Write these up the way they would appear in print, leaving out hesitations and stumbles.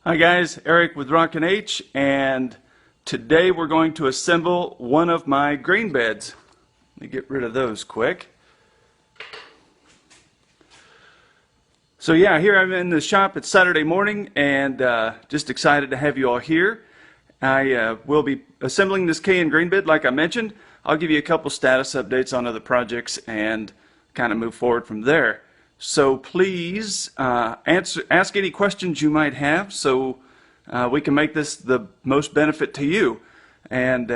Hi guys, Eric with Rockin H, and today we're going to assemble one of my grain beds. Let me get rid of those quick. So yeah, here I'm in the shop. It's Saturday morning, and just excited to have you all here. I will be assembling this KN grain bed like I mentioned. I'll give you a couple status updates on other projects and kind of move forward from there. So please ask any questions you might have so we can make this the most benefit to you and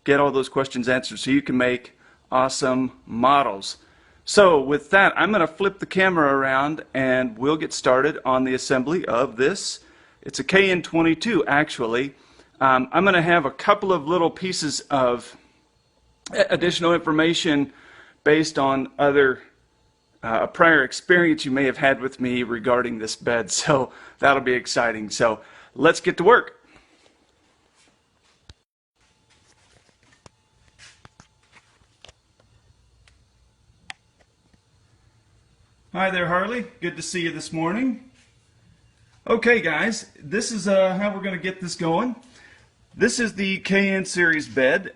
get all those questions answered so you can make awesome models. So with that, I'm going to flip the camera around and we'll get started on the assembly of this. It's a KN22 actually. I'm going to have a couple of little pieces of additional information based on other a prior experience you may have had with me regarding this bed, so that'll be exciting. So let's get to work. Hi there, Harley. Good to see you this morning. Okay guys, this is how we're going to get this going. This is the KN series bed.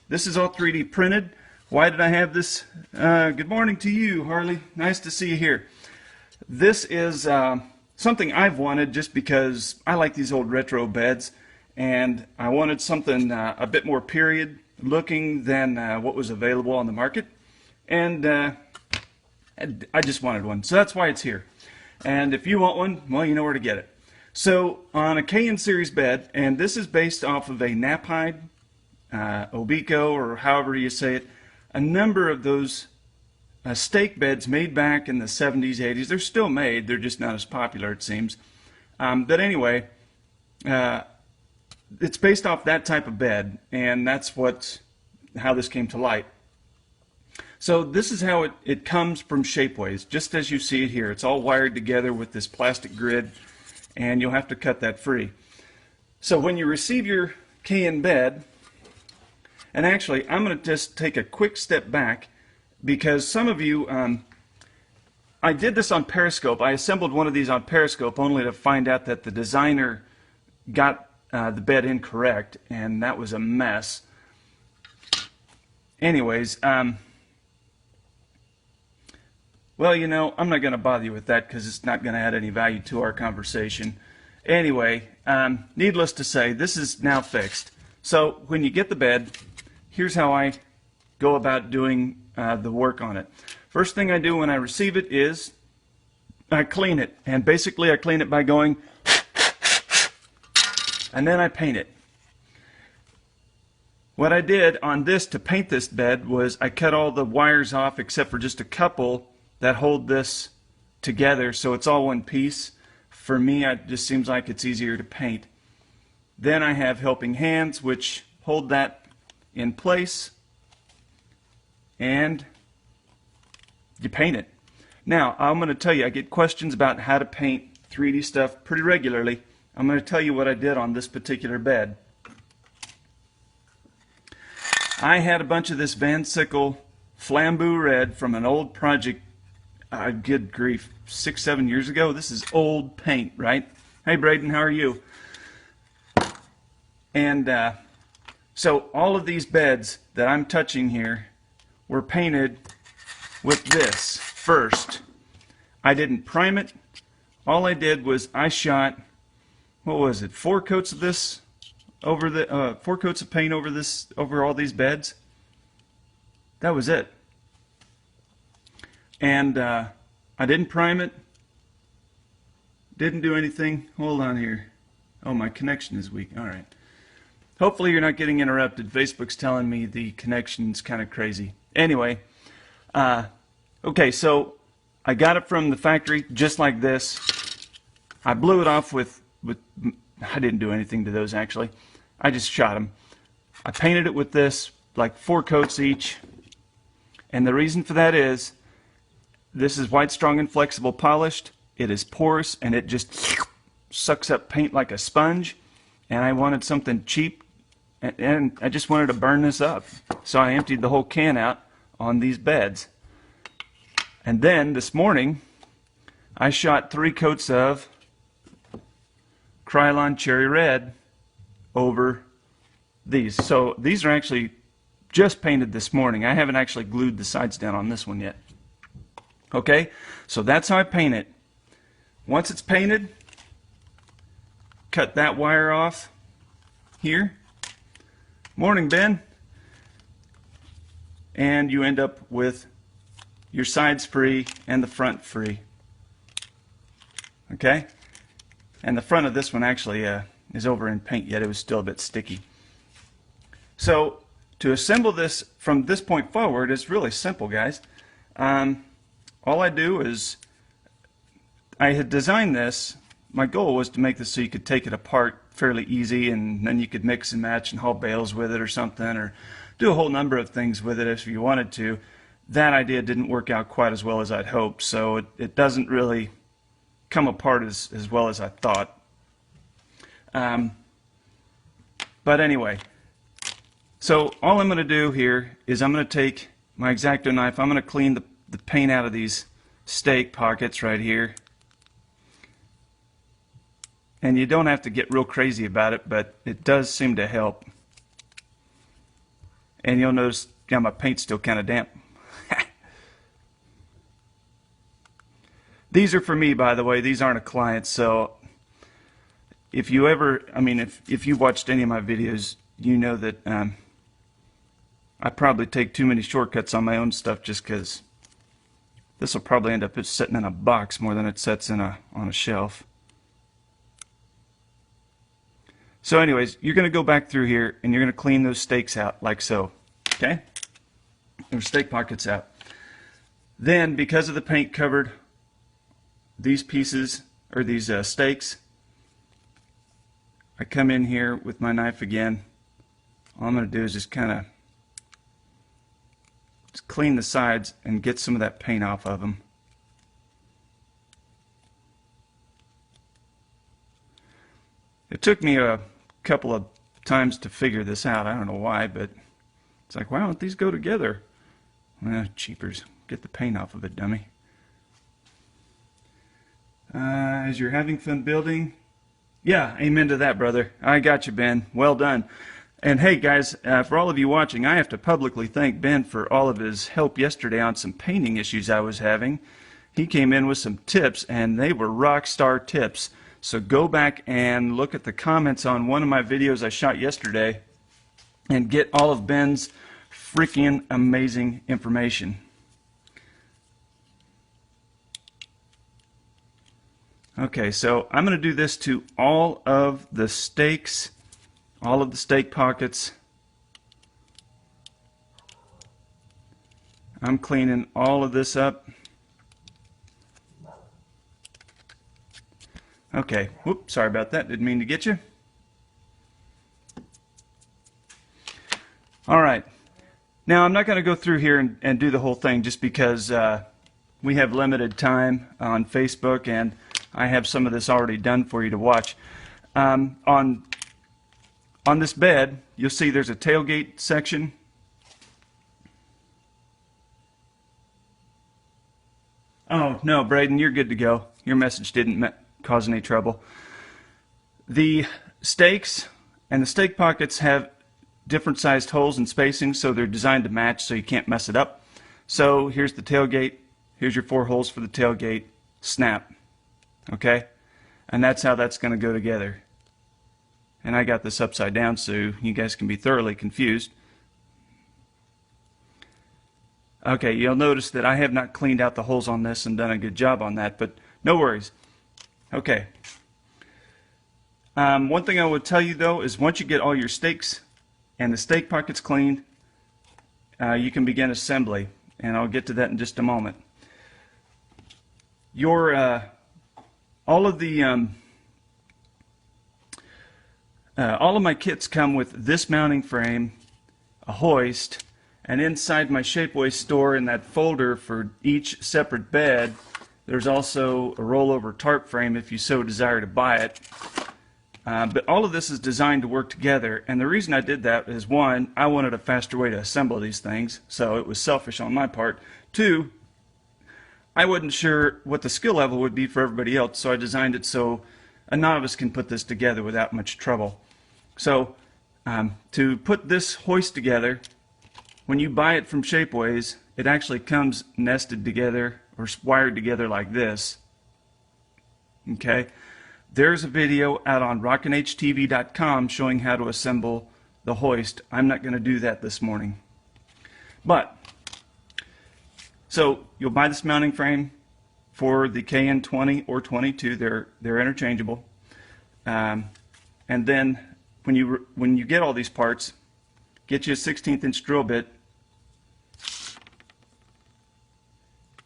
This is all 3D printed. Why did I have this? Good morning to you, Harley. Nice to see you here. This is something I've wanted just because I like these old retro beds, and I wanted something a bit more period looking than what was available on the market, and I just wanted one. So that's why it's here. And if you want one, well, you know where to get it. So on a KN series bed, and this is based off of a Knapheide, Obico, or however you say it, a number of those stake beds made back in the 70s, 80s. They're still made, they're just not as popular, it seems. But anyway, it's based off that type of bed, and that's how this came to light. So this is how it comes from Shapeways, just as you see it here. It's all wired together with this plastic grid, and you'll have to cut that free. So when you receive your KN bed, and actually, I'm going to just take a quick step back because some of you, I did this on Periscope. I assembled one of these on Periscope only to find out that the designer got the bed incorrect, and that was a mess. Anyways, well, you know, I'm not going to bother you with that because it's not going to add any value to our conversation. Anyway, needless to say, this is now fixed. So when you get the bed, here's how I go about doing the work on it. First thing I do when I receive it is I clean it. And basically I clean it by going, and then I paint it. What I did on this to paint this bed was I cut all the wires off except for just a couple that hold this together so it's all one piece. For me, it just seems like it's easier to paint. Then I have helping hands which hold that in place, and you paint it. Now, I'm going to tell you, I get questions about how to paint 3D stuff pretty regularly. I'm going to tell you what I did on this particular bed. I had a bunch of this Van Sickle Flambeau Red from an old project, good grief, 6-7 years ago. This is old paint, right? Hey Braden, how are you? And so all of these beds that I'm touching here were painted with this first. I didn't prime it. All I did was I shot, what was it, 4 coats of this over the 4 coats of paint over all these beds. That was it. And I didn't prime it. Didn't do anything. Hold on here. Oh, my connection is weak. All right. Hopefully you're not getting interrupted. Facebook's telling me the connection's kind of crazy. Anyway, okay, so I got it from the factory just like this. I blew it off with I didn't do anything to those actually. I just shot them. I painted it with this, like 4 coats each. And the reason for that is this is white, strong, and flexible polished. It is porous and it just sucks up paint like a sponge. And I wanted something cheap, and I just wanted to burn this up. So I emptied the whole can out on these beds. And then this morning I shot 3 coats of Krylon Cherry Red over these. So these are actually just painted this morning. I haven't actually glued the sides down on this one yet. Okay, so that's how I paint it. Once it's painted, cut that wire off here. Morning, Ben. And you end up with your sides free and the front free. Okay? And the front of this one actually is over in paint yet. It was still a bit sticky. So to assemble this from this point forward is really simple, guys. All I do is, I had designed this, my goal was to make this so you could take it apart fairly easy, and then you could mix and match and haul bales with it or something, or do a whole number of things with it if you wanted to. That idea didn't work out quite as well as I'd hoped, so it doesn't really come apart as well as I thought. But anyway, so all I'm going to do here is I'm going to take my X-Acto knife, I'm going to clean the paint out of these stake pockets right here. And you don't have to get real crazy about it, but it does seem to help. And you'll notice, yeah, my paint's still kind of damp. These are for me, by the way. These aren't a client, so if you ever, I mean, if you've watched any of my videos, you know that I probably take too many shortcuts on my own stuff just because this will probably end up sitting in a box more than it sits in on a shelf. So anyways, you're going to go back through here and you're going to clean those stakes out like so. Okay? Those stake pockets out. Then, because of the paint covered these pieces, or these stakes, I come in here with my knife again. All I'm going to do is just kind of clean the sides and get some of that paint off of them. It took me a couple of times to figure this out. I don't know why, but it's like, why don't these go together? Cheapers. Get the paint off of it, dummy. As you're having fun building, yeah, amen to that, brother. I got you, Ben. Well done. And hey, guys, for all of you watching, I have to publicly thank Ben for all of his help yesterday on some painting issues I was having. He came in with some tips, and they were rock star tips. So go back and look at the comments on one of my videos I shot yesterday and get all of Ben's freaking amazing information. Okay, so I'm going to do this to all of the stakes, all of the stake pockets. I'm cleaning all of this up. Okay, whoops, sorry about that, didn't mean to get you. Alright, now I'm not going to go through here and do the whole thing just because we have limited time on Facebook and I have some of this already done for you to watch. On this bed, you'll see there's a tailgate section. Oh, no, Braden, you're good to go. Your message didn't cause any trouble. The stakes and the stake pockets have different sized holes and spacing, so they're designed to match so you can't mess it up. So here's the tailgate. Here's your 4 holes for the tailgate. Snap. Okay? And that's how that's going to go together. And I got this upside down so you guys can be thoroughly confused. Okay, you'll notice that I have not cleaned out the holes on this and done a good job on that, but no worries. Okay. One thing I would tell you though is once you get all your stakes and the stake pockets cleaned, you can begin assembly, and I'll get to that in just a moment. All of my kits come with this mounting frame, a hoist, and inside my Shapeways store in that folder for each separate bed, there's also a rollover tarp frame if you so desire to buy it. But all of this is designed to work together, and the reason I did that is, one, I wanted a faster way to assemble these things, so it was selfish on my part. Two, I wasn't sure what the skill level would be for everybody else, so I designed it so a novice can put this together without much trouble. So to put this hoist together, when you buy it from Shapeways, it actually comes nested together or wired together like this. Okay, there's a video out on rockinhtv.com showing how to assemble the hoist. I'm not going to do that this morning. But so you'll buy this mounting frame for the KN20 or 22. They're interchangeable. And then when you get all these parts, get you a 16th inch drill bit,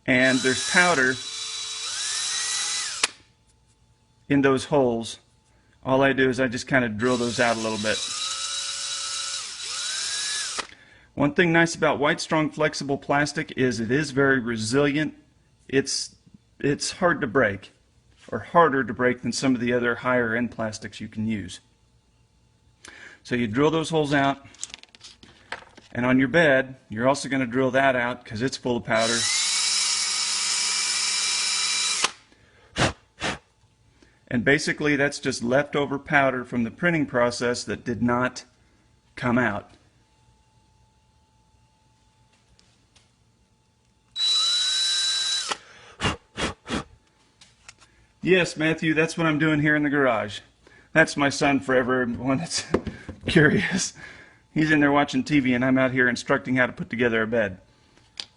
and there's powder in those holes. All I do is I just kind of drill those out a little bit. One thing nice about white strong flexible plastic is it is very resilient. It's hard to break, or harder to break than some of the other higher end plastics you can use. So you drill those holes out, and on your bed you're also going to drill that out because it's full of powder. And basically that's just leftover powder from the printing process that did not come out. Yes, Matthew, that's what I'm doing here in the garage. That's my son for everyone that's curious. He's in there watching TV and I'm out here instructing how to put together a bed.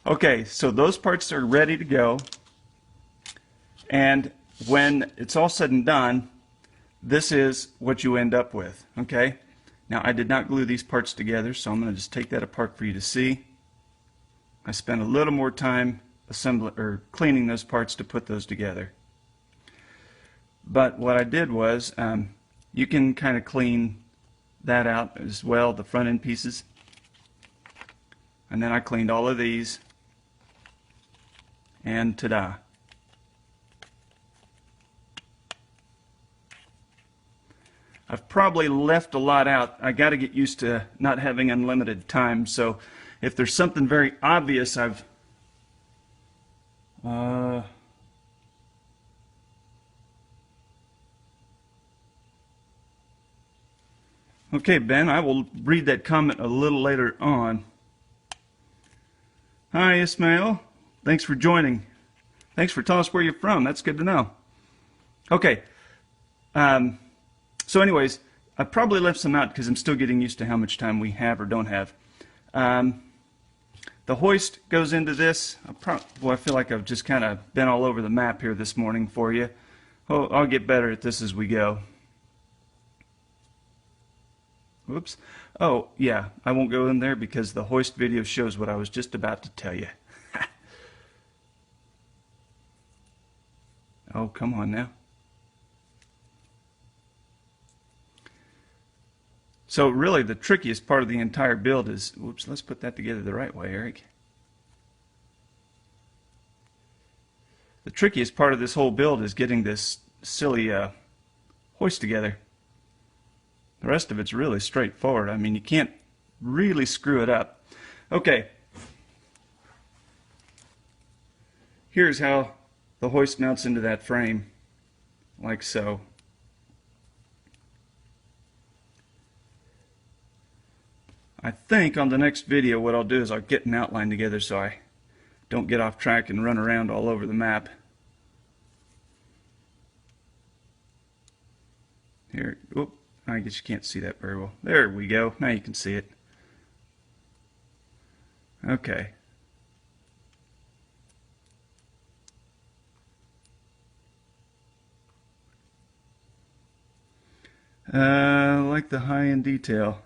Okay, so those parts are ready to go. And when it's all said and done, this is what you end up with. Okay? Now I did not glue these parts together, so I'm going to just take that apart for you to see. I spent a little more time assembling or cleaning those parts to put those together. But what I did was, you can kind of clean that out as well, the front end pieces. And then I cleaned all of these, and ta-da. I've probably left a lot out. I got to get used to not having unlimited time, so if there's something very obvious Okay, Ben, I will read that comment a little later on. Hi, Ismail. Thanks for joining. Thanks for telling us where you're from. That's good to know. Okay. So anyways, I probably left some out because I'm still getting used to how much time we have or don't have. The hoist goes into this. I feel like I've just kind of been all over the map here this morning for you. Oh, I'll get better at this as we go. Whoops. Oh, yeah, I won't go in there because the hoist video shows what I was just about to tell you. Oh, come on now. So really the trickiest part of the entire build is, whoops, let's put that together the right way, Eric. The trickiest part of this whole build is getting this silly hoist together. The rest of it's really straightforward. I mean, you can't really screw it up. Okay. Here's how the hoist mounts into that frame, like so. I think on the next video what I'll do is I'll get an outline together so I don't get off track and run around all over the map. Here, oop, I guess you can't see that very well. There we go. Now you can see it. Okay. I like the high-end detail.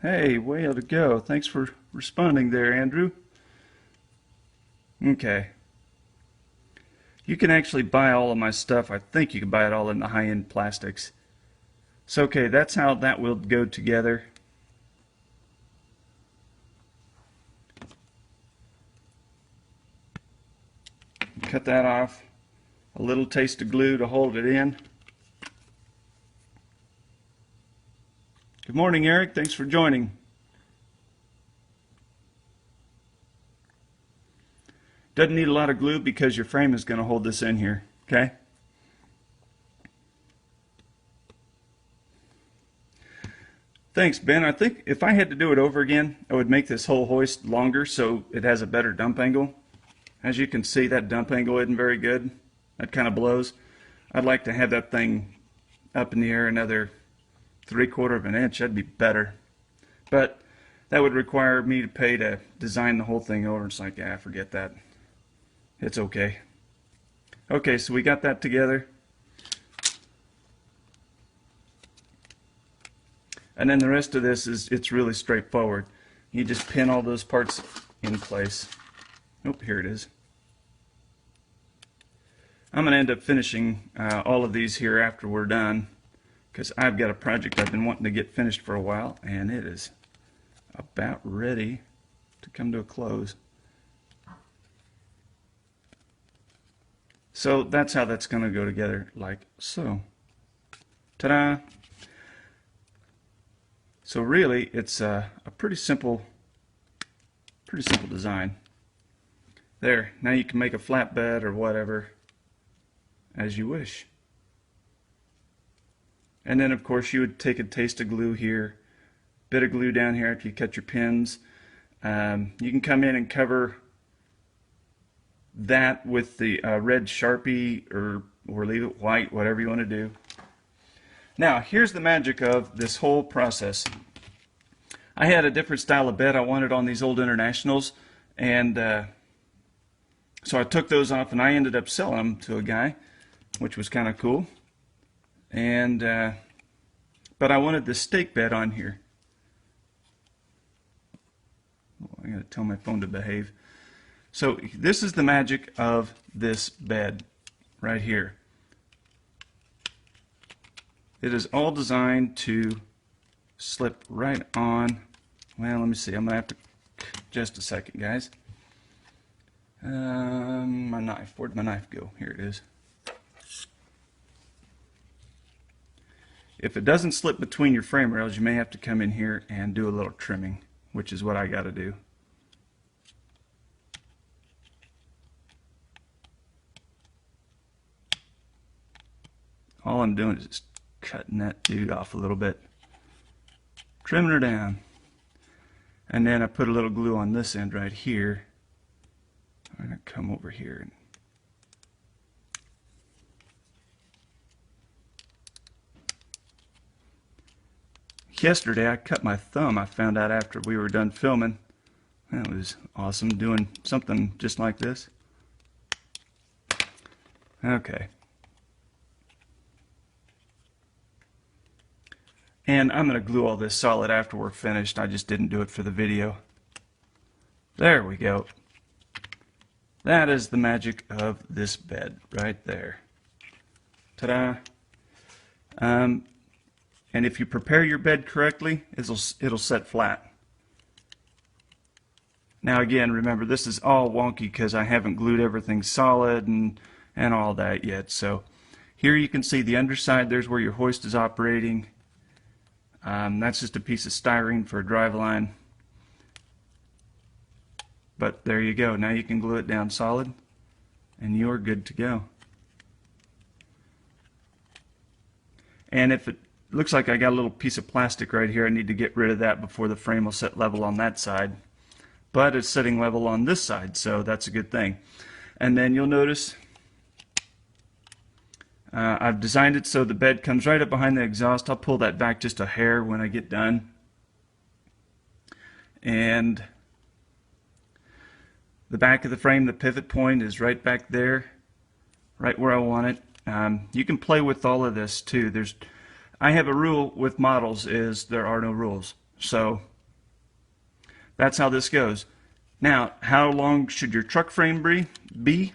Hey, way to go. Thanks for responding there, Andrew. Okay. You can actually buy all of my stuff. I think you can buy it all in the high-end plastics. So, okay, that's how that will go together. Cut that off. A little taste of glue to hold it in. Good morning, Eric. Thanks for joining. Doesn't need a lot of glue because your frame is going to hold this in here, okay? Thanks, Ben. I think if I had to do it over again, I would make this whole hoist longer so it has a better dump angle. As you can see, that dump angle isn't very good. That kind of blows. I'd like to have that thing up in the air another 3/4 of an inch. That'd be better. But that would require me to pay to design the whole thing over. It's like, yeah, forget that. It's okay. Okay, so we got that together. And then the rest of this it's really straightforward. You just pin all those parts in place. Oh, here it is. I'm going to end up finishing all of these here after we're done, because I've got a project I've been wanting to get finished for a while, and it is about ready to come to a close. So that's how that's going to go together, like so. Ta-da! So really, it's a pretty simple design. There, now you can make a flatbed or whatever as you wish. And then of course you would take a taste of glue here, bit of glue down here after you cut your pins. You can come in and cover that with the red Sharpie or leave it white, whatever you want to do. Now here's the magic of this whole process. I had a different style of bed I wanted on these old Internationals, and so I took those off and I ended up selling them to a guy, which was kind of cool. And but I wanted the stake bed on here. Oh, I gotta tell my phone to behave. So this is the magic of this bed right here. It is all designed to slip right on. Well, let me see. I'm gonna have to just a second, guys. My knife. Where'd my knife go? Here it is. If it doesn't slip between your frame rails, you may have to come in here and do a little trimming, which is what I got to do. All I'm doing is just cutting that dude off a little bit, trimming her down, and then I put a little glue on this end right here. I'm going to come over here and yesterday I cut my thumb. I found out after we were done filming. That was awesome, doing something just like this. Okay. And I'm going to glue all this solid after we're finished. I just didn't do it for the video. There we go. That is the magic of this bed right there. Ta-da! And if you prepare your bed correctly, it'll set flat. Now again, remember, this is all wonky because I haven't glued everything solid and all that yet. So here you can see the underside. There's where your hoist is operating. That's just a piece of styrene for a driveline. But there you go. Now you can glue it down solid and you're good to go. And if it looks like I got a little piece of plastic right here, I need to get rid of that before the frame will set level on that side. But it's setting level on this side, so that's a good thing. And then you'll notice I've designed it so the bed comes right up behind the exhaust. I'll pull that back just a hair when I get done. And the back of the frame, the pivot point is right back there, right where I want it. You can play with all of this too. I have a rule with models is there are no rules. So that's how this goes. Now, how long should your truck frame be?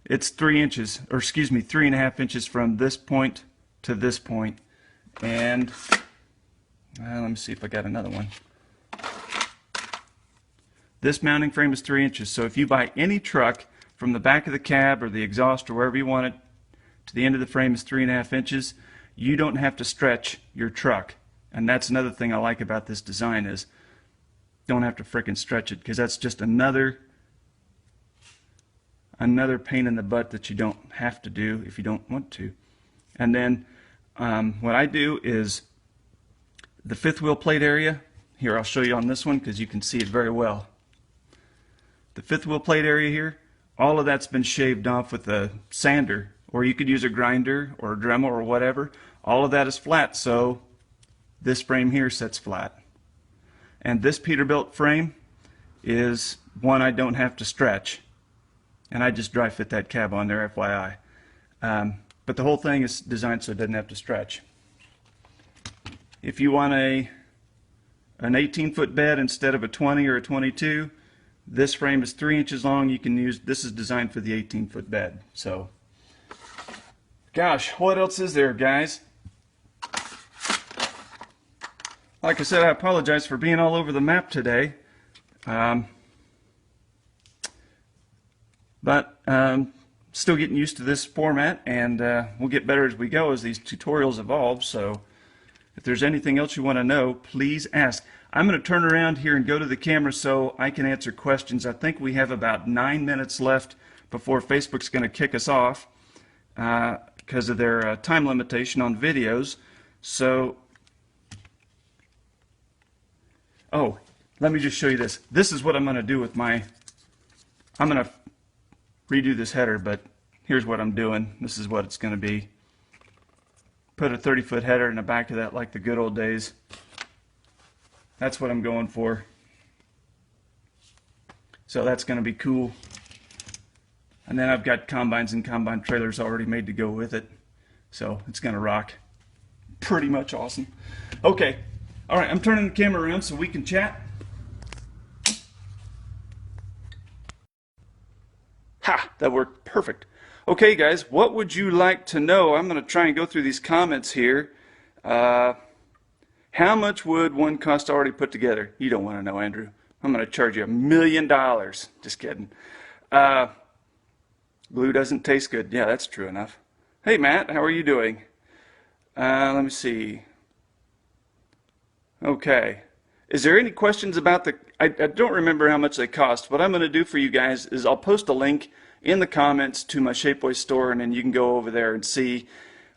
It's 3 inches, or excuse me, 3.5 inches from this point to this point. And let me see if I got another one. This mounting frame is 3 inches. So if you buy any truck from the back of the cab or the exhaust or wherever you want it to the end of the frame is 3.5 inches, you don't have to stretch your truck. And that's another thing I like about this design is don't have to frickin' stretch it, because that's just another pain in the butt that you don't have to do if you don't want to. And then what I do is The fifth wheel plate area, here I'll show you on this one because you can see it very well. The fifth wheel plate area here, all of that's been shaved off with a sander, or you could use a grinder or a Dremel or whatever. All of that is flat, so this frame here sits flat. And this Peterbilt frame is one I don't have to stretch. And I just dry fit that cab on there, FYI. But the whole thing is designed so it doesn't have to stretch. If you want an 18-foot bed instead of a 20 or a 22, this frame is 3 inches long. You can use, this is designed for the 18-foot bed. So, gosh, what else is there, guys? Like I said, I apologize for being all over the map today. But still getting used to this format, and we'll get better as we go as these tutorials evolve. So if there's anything else you want to know, please ask. I'm going to turn around here and go to the camera so I can answer questions. I think we have about 9 minutes left before Facebook's going to kick us off because of their time limitation on videos. So, oh, let me just show you this. This is what I'm going to do with my, I'm going to redo this header, but here's what I'm doing. This is what it's going to be. Put a 30-foot header in the back of that like the good old days. That's what I'm going for. So that's going to be cool. And then I've got combines and combine trailers already made to go with it. So it's going to rock. Pretty much awesome. Okay. All right, I'm turning the camera around so we can chat. Ha! That worked perfect. Okay, guys, what would you like to know? I'm going to try and go through these comments here. How much would one cost already put together? You don't want to know, Andrew. I'm going to charge you $1 million. Just kidding. Glue doesn't taste good. Yeah, that's true enough. Hey, Matt, how are you doing? Let me see. Okay. Is there any questions about the... I don't remember how much they cost. What I'm going to do for you guys is I'll post a link in the comments to my Shapeways store, and then you can go over there and see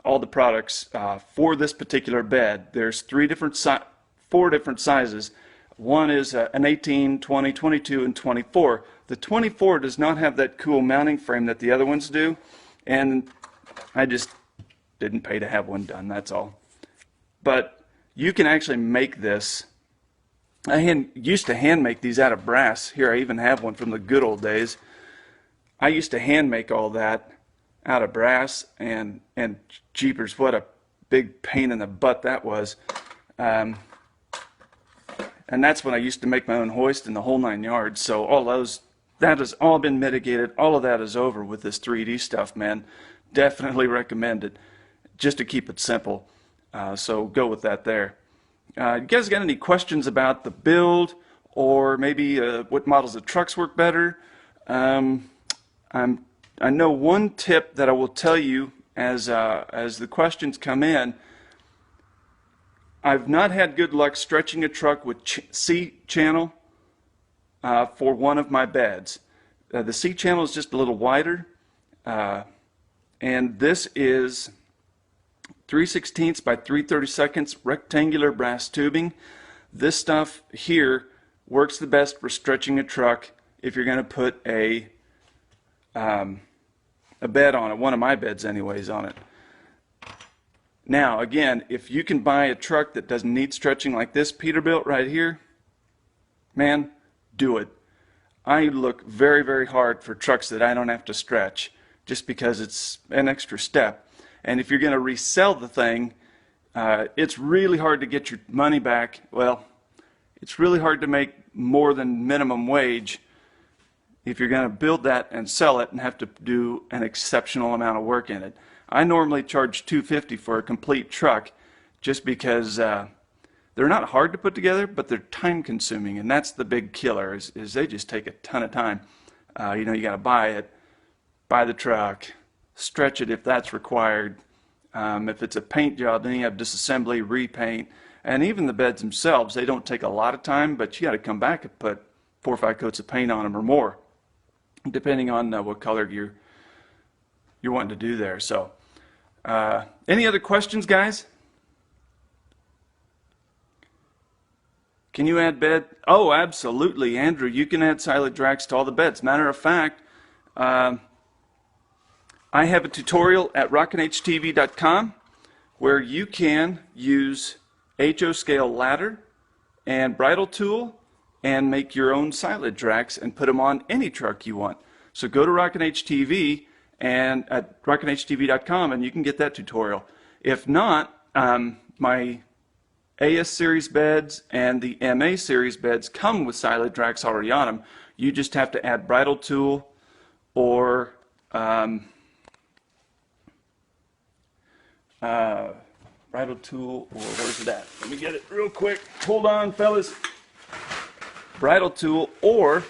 all the products for this particular bed. There's four different sizes. One is an 18, 20, 22, and 24. The 24 does not have that cool mounting frame that the other ones do, and I just didn't pay to have one done, that's all. But you can actually make this. I used to hand make these out of brass. Here, I even have one from the good old days. I used to hand make all that out of brass, and jeepers, what a big pain in the butt that was. And that's when I used to make my own hoist and the whole 9 yards. So all those, that has all been mitigated. All of that is over with this 3D stuff, man. Definitely recommend it, just to keep it simple. So go with that there. You guys got any questions about the build, or maybe what models of trucks work better? I know one tip that I will tell you as the questions come in. I've not had good luck stretching a truck with C channel for one of my beds. The C channel is just a little wider, and this is 3/16 by 3/32 rectangular brass tubing. This stuff here works the best for stretching a truck if you're going to put a bed on it, one of my beds anyways, on it. Now again, if you can buy a truck that doesn't need stretching like this Peterbilt right here, man, do it. I look very, very hard for trucks that I don't have to stretch, just because it's an extra step. And if you're going to resell the thing, it's really hard to get your money back. Well, it's really hard to make more than minimum wage if you're going to build that and sell it and have to do an exceptional amount of work in it. I normally charge $250 for a complete truck, just because they're not hard to put together, but they're time consuming, and that's the big killer, is they just take a ton of time. You know, you got to buy it, buy the truck, stretch it if that's required. If it's a paint job, then you have disassembly, repaint, and even the beds themselves, they don't take a lot of time, but you got to come back and put 4 or 5 coats of paint on them or more, depending on what color you're wanting to do there. So, any other questions, guys? Can you add bed? Oh, absolutely, Andrew. You can add silage racks to all the beds. Matter of fact, I have a tutorial at rockinhtv.com where you can use HO scale ladder and bridle tool and make your own silage racks and put them on any truck you want. So go to Rockin H TV and at rockinhtv.com and you can get that tutorial. If not, my AS series beds and the MA series beds come with silage racks already on them. You just have to add bridle tool or bridle tool, or where's it at? Let me get it real quick. Hold on, fellas. Bridle tool, or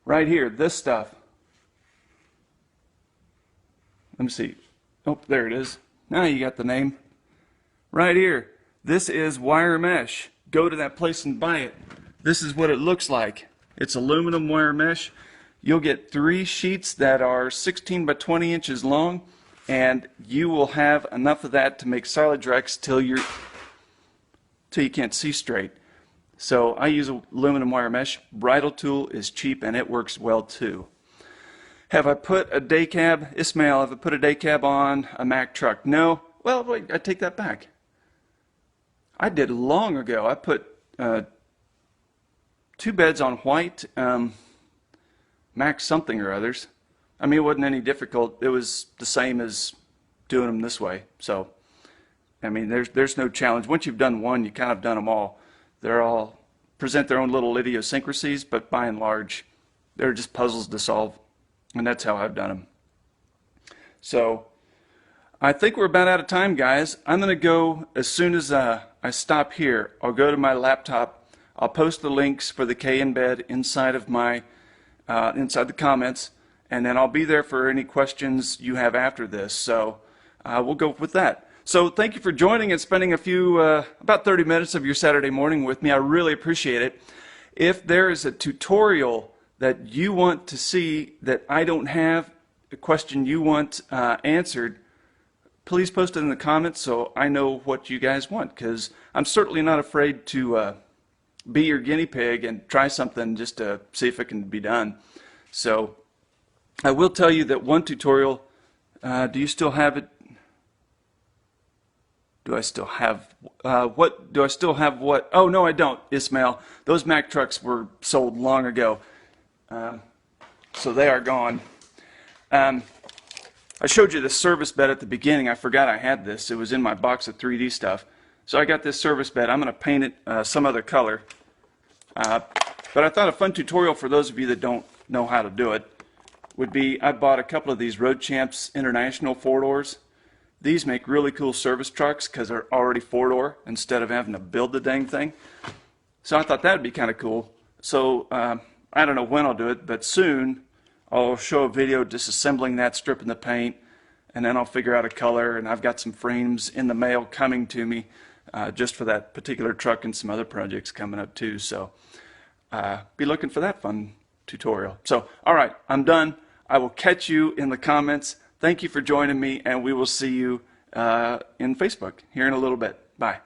right here, this stuff. Let me see. Oh, there it is. Now you got the name. Right here. This is wire mesh. Go to that place and buy it. This is what it looks like. It's aluminum wire mesh. You'll get 3 sheets that are 16 by 20 inches long, and you will have enough of that to make silage racks till you can't see straight. So I use aluminum wire mesh. Bridle tool is cheap and it works well too. Have I put a day cab? Ismail, have I put a day cab on a Mack truck? No. Well, wait, I take that back. I did long ago. I put 2 beds on white Mack something or others. I mean, it wasn't any difficult. It was the same as doing them this way. So, I mean, there's no challenge. Once you've done one, you kind of done them all. They're all present their own little idiosyncrasies, but by and large, they're just puzzles to solve. And that's how I've done them. So, I think we're about out of time, guys. I'm going to go as soon as I stop here. I'll go to my laptop. I'll post the links for the K in bed inside of my inside the comments, and then I'll be there for any questions you have after this. So we'll go with that. So thank you for joining and spending a few about 30 minutes of your Saturday morning with me. I really appreciate it. If there is a tutorial that you want to see that I don't have, a question you want answered, please post it in the comments so I know what you guys want, because I'm certainly not afraid to be your guinea pig and try something just to see if it can be done. So I will tell you that one tutorial, do you still have it? Do I still have, what? Do I still have what? Oh, no, I don't, Ismail. Those Mack trucks were sold long ago. So they are gone. I showed you the service bed at the beginning. I forgot I had this. It was in my box of 3D stuff. So I got this service bed. I'm going to paint it some other color. But I thought a fun tutorial for those of you that don't know how to do it would be, I bought a couple of these Road Champs International 4-doors. These make really cool service trucks because they're already 4-door instead of having to build the dang thing. So I thought that would be kind of cool. So I don't know when I'll do it, but soon I'll show a video disassembling that, stripping the paint, and then I'll figure out a color, and I've got some frames in the mail coming to me just for that particular truck and some other projects coming up too. So be looking for that fun tutorial. So, all right, I'm done. I will catch you in the comments. Thank you for joining me, and we will see you in Facebook here in a little bit. Bye.